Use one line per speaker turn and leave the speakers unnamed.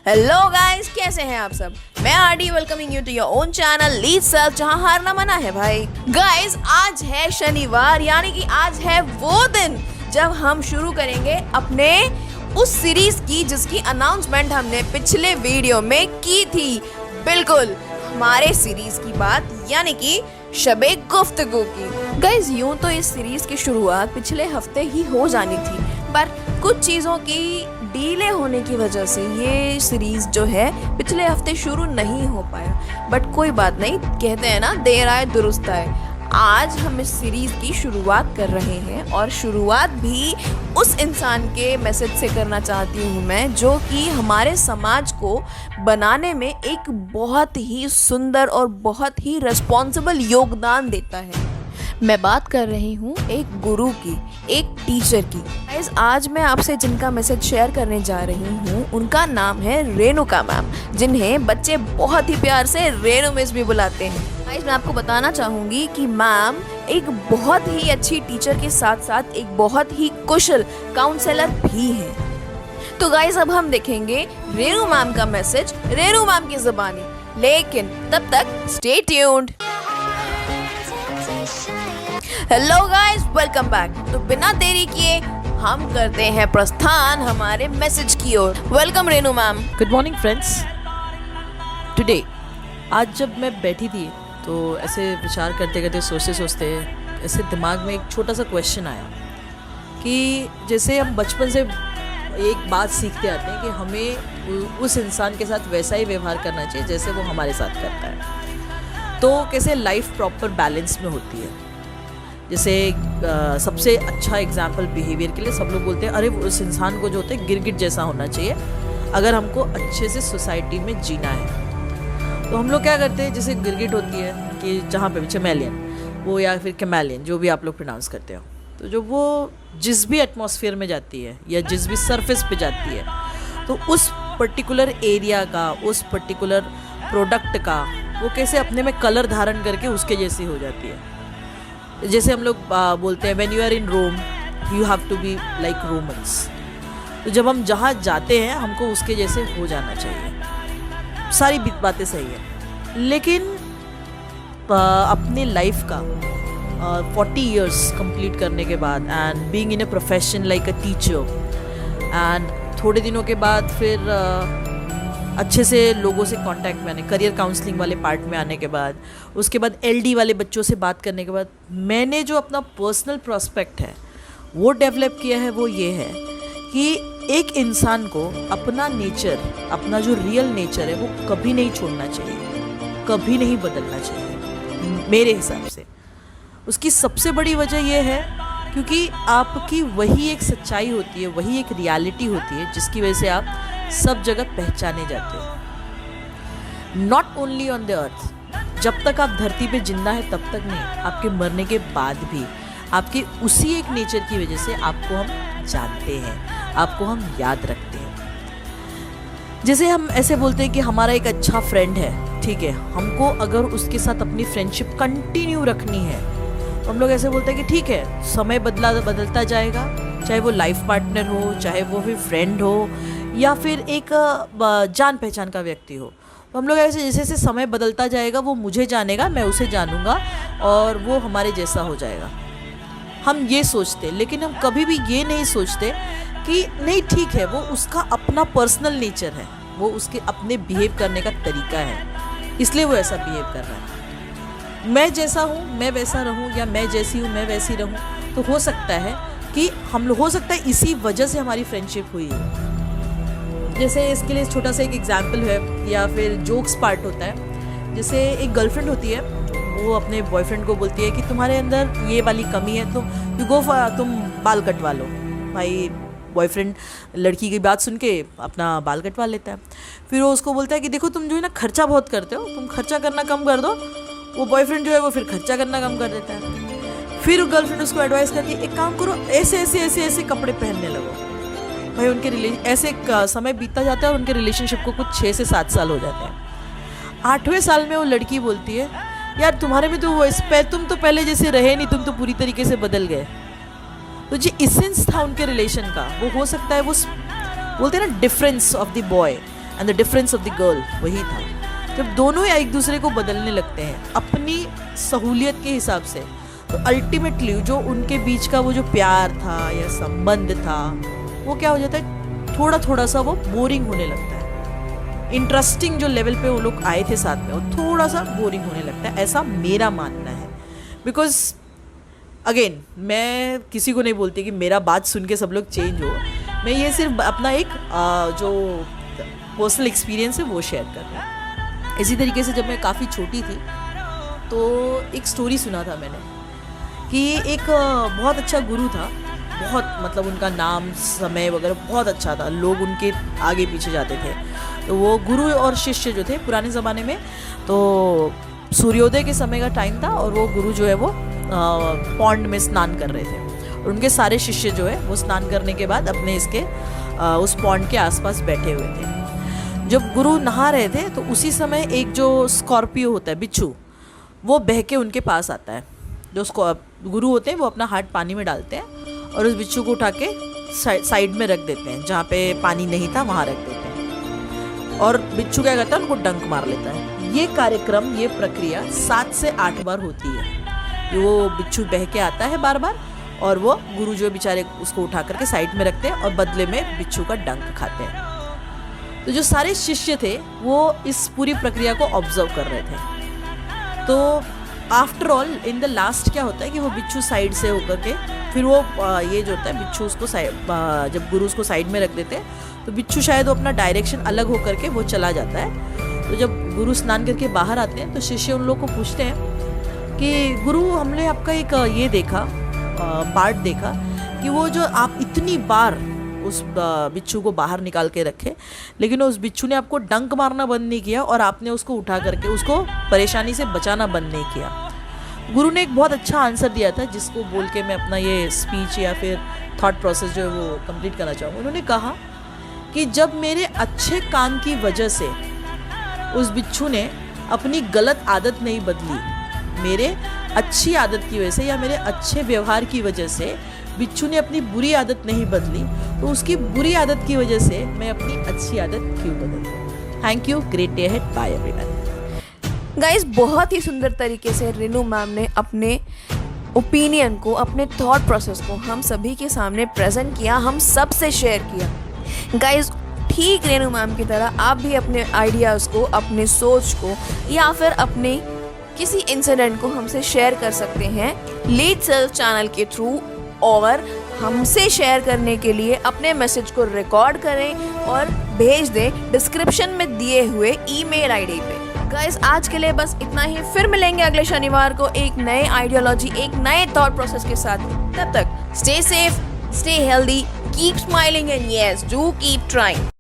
Hello guys, कैसे हैं आप सब। मैं RD welcoming you to your own channel lead self, जहां हारना मना है भाई। गाइस, आज है शनिवार, यानी कि आज है वो दिन जब हम शुरू करेंगे अपने उस सीरीज की जिसकी अनाउंसमेंट हमने पिछले वीडियो में की थी। बिल्कुल हमारे सीरीज की बात, यानी कि शबे गुफ्तगू की। गाइस, यूं तो इस सीरीज की शुरुआत पिछले हफ्ते ही हो जानी थी, पर कुछ चीज़ों की डीले होने की वजह से ये सीरीज जो है पिछले हफ्ते शुरू नहीं हो पाया। बट कोई बात नहीं, कहते हैं ना, देर आए दुरुस्त आए। आज हम इस सीरीज की शुरुआत कर रहे हैं और शुरुआत भी उस इंसान के मैसेज से करना चाहती हूँ मैं, जो कि हमारे समाज को बनाने में एक बहुत ही सुंदर और बहुत ही रिस्पॉन्सिबल योगदान देता है। मैं बात कर रही हूँ एक गुरु की, एक टीचर की। गाइस, आज मैं आपसे जिनका मैसेज शेयर करने जा रही हूँ उनका नाम है रेणुका मैम, जिन्हें बच्चे बहुत ही प्यार से रेणु मिस भी बुलाते हैं। गाइस, मैं आपको बताना चाहूँगी कि मैम एक बहुत ही अच्छी टीचर के साथ साथ एक बहुत ही कुशल काउंसलर भी है। तो गाइस, अब हम देखेंगे रेणु मैम का मैसेज रेणु मैम की ज़बानी, लेकिन तब तक stay tuned. Hello guys, welcome back. तो बिना देरी किए हम करते हैं प्रस्थान हमारे मैसेज की ओर। Welcome Renu ma'am.
Good morning friends. Today, आज जब मैं बैठी थी तो ऐसे विचार करते करते सोचते ऐसे दिमाग में एक छोटा सा क्वेश्चन आया कि जैसे हम बचपन से एक बात सीखते आते हैं कि हमें उस इंसान के साथ वैसा ही व्यवहार करना चाहिए जैसे वो हमारे साथ करता है, तो कैसे लाइफ प्रॉपर बैलेंस में होती है। जैसे सबसे अच्छा एग्जाम्पल बिहेवियर के लिए सब लोग बोलते हैं अरे उस इंसान को जो होता है गिरगिट जैसा होना चाहिए अगर हमको अच्छे से सोसाइटी में जीना है। तो हम लोग क्या करते हैं, जैसे गिरगिट होती है कि जहाँ पे चैमेलियन वो या फिर कैमेलियन, जो भी आप लोग प्रोनाउंस करते हो, तो जो वो जिस भी एटमॉस्फेयर में जाती है या जिस भी सरफेस पे जाती है, तो उस पर्टिकुलर एरिया का, उस पर्टिकुलर प्रोडक्ट का वो कैसे अपने में कलर धारण करके उसके जैसी हो जाती है। जैसे हम लोग बोलते हैं when you are in Rome you have to be like Romans. तो जब हम जहाँ जाते हैं हमको उसके जैसे हो जाना चाहिए। सारी बातें सही है, लेकिन अपने लाइफ का 40 इयर्स कंप्लीट करने के बाद and being in a profession like a teacher and थोड़े दिनों के बाद फिर अच्छे से लोगों से कांटेक्ट में आने, करियर काउंसलिंग वाले पार्ट में आने के बाद, उसके बाद एलडी वाले बच्चों से बात करने के बाद, मैंने जो अपना पर्सनल प्रोस्पेक्ट है वो डेवलप किया है। वो ये है कि एक इंसान को अपना नेचर, अपना जो रियल नेचर है वो कभी नहीं छोड़ना चाहिए, कभी नहीं बदलना चाहिए मेरे हिसाब से। उसकी सबसे बड़ी वजह यह है क्योंकि आपकी वही एक सच्चाई होती है, वही एक रियलिटी होती है जिसकी वजह से आप सब जगह पहचाने जाते हो। Not only on the earth, जब तक आप धरती पे जिंदा है तब तक नहीं, आपके मरने के बाद भी आपके उसी एक नेचर की वजह से आपको हम जानते हैं, आपको हम याद रखते हैं। जैसे हम ऐसे बोलते हैं कि हमारा एक अच्छा फ्रेंड है, ठीक है, हमको अगर उसके साथ अपनी फ्रेंडशिप कंटिन्यू रखनी है तो हम लोग ऐसे बोलते हैं कि ठीक है, समय बदलता जाएगा, चाहे वो लाइफ पार्टनर हो, चाहे वो फिर फ्रेंड हो या फिर एक जान पहचान का व्यक्ति हो। तो हम लोग ऐसे जैसे जैसे समय बदलता जाएगा वो मुझे जानेगा, मैं उसे जानूंगा और वो हमारे जैसा हो जाएगा। हम ये सोचते, लेकिन हम कभी भी ये नहीं सोचते कि नहीं, ठीक है, वो उसका अपना पर्सनल नेचर है, वो उसके अपने बिहेव करने का तरीका है, इसलिए वो ऐसा बिहेव कर रहा है। मैं जैसा हूँ मैं वैसा रहूँ, या मैं जैसी हूँ मैं वैसी रहूँ, तो हो सकता है कि हम लोग, हो सकता है इसी वजह से हमारी फ्रेंडशिप हुई है। जैसे इसके लिए छोटा सा एक एग्जाम्पल है या फिर जोक्स पार्ट होता है। जैसे एक गर्लफ्रेंड होती है, वो अपने बॉयफ्रेंड को बोलती है कि तुम्हारे अंदर ये वाली कमी है, तुम बाल कटवा लो। भाई बॉयफ्रेंड लड़की की बात सुन के अपना बाल कटवा लेता है। फिर वो उसको बोलता है कि देखो तुम जो है ना खर्चा बहुत करते हो, तुम खर्चा करना कम कर दो। वो बॉयफ्रेंड जो है वो फिर खर्चा करना कम कर देता है। फिर गर्लफ्रेंड उसको एडवाइस करती है एक काम करो, ऐसे ऐसे ऐसे ऐसे कपड़े पहनने लगो। भाई उनके ऐसे समय बीतता जाता है और उनके रिलेशनशिप को कुछ 6 से 7 साल हो जाते हैं। 8वें साल में वो लड़की बोलती है यार तुम्हारे में तो वो तुम तो पहले जैसे रहे नहीं, तुम तो पूरी तरीके से बदल गए। तो जो इसेंस था उनके रिलेशन का, वो हो सकता है वो बोलते हैं ना difference of the boy, and the difference of the girl वही था। जब दोनों एक दूसरे को बदलने लगते हैं अपनी सहूलियत के हिसाब से, तो अल्टीमेटली जो उनके बीच का वो जो प्यार था या संबंध था वो क्या हो जाता है, थोड़ा थोड़ा सा वो बोरिंग होने लगता है। इंटरेस्टिंग जो लेवल पे वो लोग आए थे साथ में, वो थोड़ा सा बोरिंग होने लगता है, ऐसा मेरा मानना है। बिकॉज अगेन मैं किसी को नहीं बोलती कि मेरा बात सुन के सब लोग चेंज हो, मैं ये सिर्फ अपना एक जो पर्सनल एक्सपीरियंस है वो शेयर कर रही हूँ। इसी तरीके से जब मैं काफ़ी छोटी थी तो एक स्टोरी सुना था मैंने कि एक बहुत अच्छा गुरु था, बहुत मतलब उनका नाम समय वगैरह बहुत अच्छा था, लोग उनके आगे पीछे जाते थे। तो वो गुरु और शिष्य जो थे पुराने ज़माने में, तो सूर्योदय के समय का टाइम था और वो गुरु जो है वो पॉन्ड में स्नान कर रहे थे और उनके सारे शिष्य जो है वो स्नान करने के बाद अपने इसके उस पॉन्ड के आसपास बैठे हुए थे। जब गुरु नहा रहे थे तो उसी समय एक जो स्कॉर्पियो होता है, बिच्छू, वो बह के उनके पास आता है। जो गुरु होते हैं वो अपना हाथ पानी में डालते हैं और उस बिच्छू को उठा के साइड में रख देते हैं, जहाँ पे पानी नहीं था वहाँ रख देते हैं, और बिच्छू क्या करता है, उनको डंक मार लेता है। ये कार्यक्रम, ये प्रक्रिया 7 से 8 बार होती है। वो बिच्छू बह के आता है बार बार और वो गुरु जो बेचारे उसको उठा करके साइड में रखते हैं और बदले में बिच्छू का डंक खाते हैं। तो जो सारे शिष्य थे वो इस पूरी प्रक्रिया को ऑब्जर्व कर रहे थे। तो after all in the last क्या होता है कि वो बिच्छू साइड से होकर के फिर वो ये जो होता है बिच्छू उसको जब गुरु उसको साइड में रख देते हैं तो बिच्छू शायद वो अपना डायरेक्शन अलग होकर के वो चला जाता है। तो जब गुरु स्नान करके बाहर आते हैं तो शिष्य उन लोग को पूछते हैं कि गुरु, हमने आपका एक ये देखा पार्ट देखा कि वो जो आप इतनी बार उस बिच्छू को बाहर निकाल के रखे, लेकिन उस बिच्छू ने आपको डंक मारना बंद नहीं किया और आपने उसको उठा करके उसको परेशानी से बचाना बंद नहीं किया। गुरु ने एक बहुत अच्छा आंसर दिया था जिसको बोल के मैं अपना ये स्पीच या फिर थॉट प्रोसेस जो है वो कंप्लीट करना चाहूँगा। उन्होंने कहा कि जब मेरे अच्छे काम की वजह से उस बिच्छू ने अपनी गलत आदत नहीं बदली, मेरे अच्छी आदत की वजह से या मेरे अच्छे व्यवहार की वजह से बिच्छू ने अपनी बुरी आदत नहीं बदली, तो उसकी बुरी आदत की वजह से मैं अपनी अच्छी आदत क्यों बदलूं। Thank you, great day ahead, bye everyone.
Guys, बहुत ही सुंदर तरीके से रेनू मैम ने अपने ओपिनियन को, अपने थॉट प्रोसेस को हम सभी के सामने प्रेजेंट किया, हम सब से शेयर किया। गाइस, ठीक रेनू मैम की तरह आप भी अपने आइडियाज़ को, अपने सोच को या फिर अपने किसी इंसिडेंट को हमसे शेयर कर सकते हैं लीड सेल्फ चैनल के थ्रू, और हमसे शेयर करने के लिए अपने मैसेज को रिकॉर्ड करें और भेज दें डिस्क्रिप्शन में दिए हुए ईमेल आईडी पे। गाइस, आज के लिए बस इतना ही, फिर मिलेंगे अगले शनिवार को एक नए आइडियोलॉजी, एक नए थॉट प्रोसेस के साथ। तब तक stay safe, stay healthy, keep smiling and yes, do keep trying.